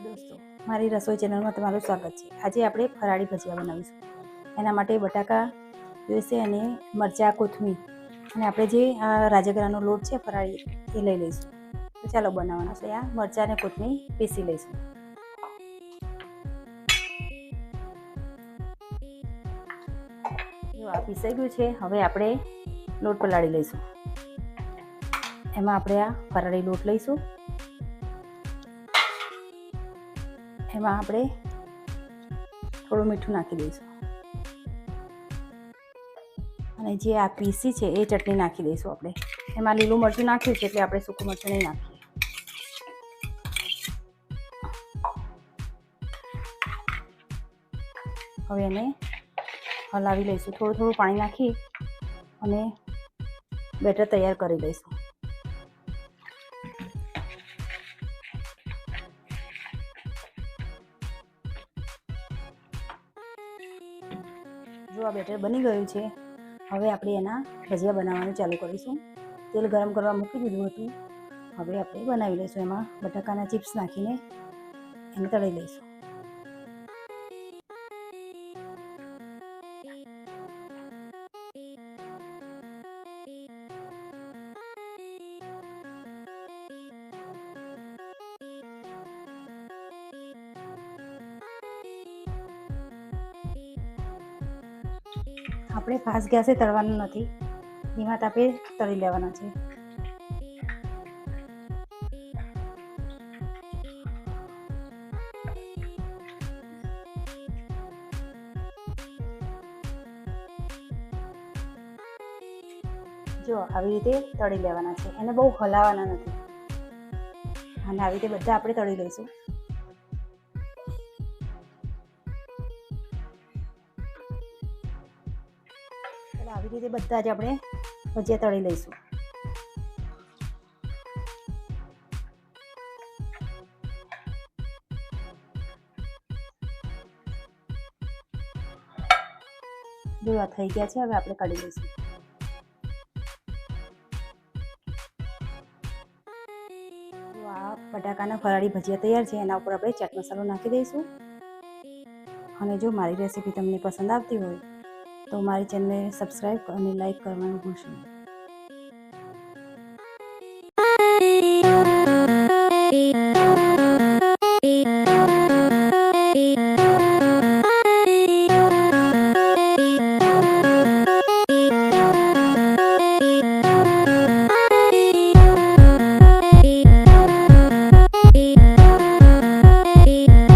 દોસ્તો, મારી રસોઈ ચેનલમાં તમારું સ્વાગત છે। આજે આપણે ફરાળી ભજીયા બનાવીશું। એના માટે બટાકા જોઈશે અને મરચાં, કોથમીર અને આપણે જે આ રાજગરાનો લોટ છે ફરાળી એ લઈ લઈશું। તો ચાલો બનાવવાનું। આપણે આ મરચાં અને કોથમીર પીસી લઈશું। જો આ પીસાઈ ગયું છે, હવે આપણે લોટ પલાળી લઈશું। એમાં આપણે આ ફરાળી લોટ લઈશું। એમાં આપણે થોડું મીઠું નાખી દઈશું અને જે આ પીસી છે એ ચટણી નાખી દઈશું આપણે। એમાં લીલું મરચું નાખ્યું છે એટલે આપણે સૂકું મરચું નહીં નાખીએ। હવે એને હલાવી લઈશું। થોડું થોડું પાણી નાખી અને બેટર તૈયાર કરી લઈશું। જો આ બેટર બની ગયું છે, હવે આપણે એના ભજીયા બનાવવાનું ચાલુ કરીશું। તેલ ગરમ કરવા મૂકી દીધું હતું, હવે આપણે બનાવી લઈશું। એમાં બટાકાના ચિપ્સ નાખીને એને તળી લઈશું। આપણે ફાસ્ટ ગેસે તળવાનું નથી, ધીમા તાપે તળી લેવાના છે। જો આવી રીતે તળી લેવાના છે, એને બહુ હલાવવાના નથી અને આવી રીતે બધા આપણે તળી લઈશું। આવી રીતે બધા જ આપણે ભજીયા તળી લઈશું। જો આ થઈ ગયા છે, હવે આપણે કાઢી લઈશું। તો આ બટાકાના ફરાળી ભજીયા તૈયાર છે। એના ઉપર આપણે ચાટ મસાલો નાખી દઈશું। અને જો મારી રેસીપી તમને પસંદ આવતી હોય તો મારી ચેનલને સબસ્ક્રાઈબ અને લાઈક કરવાનું ભૂલશો નહીં।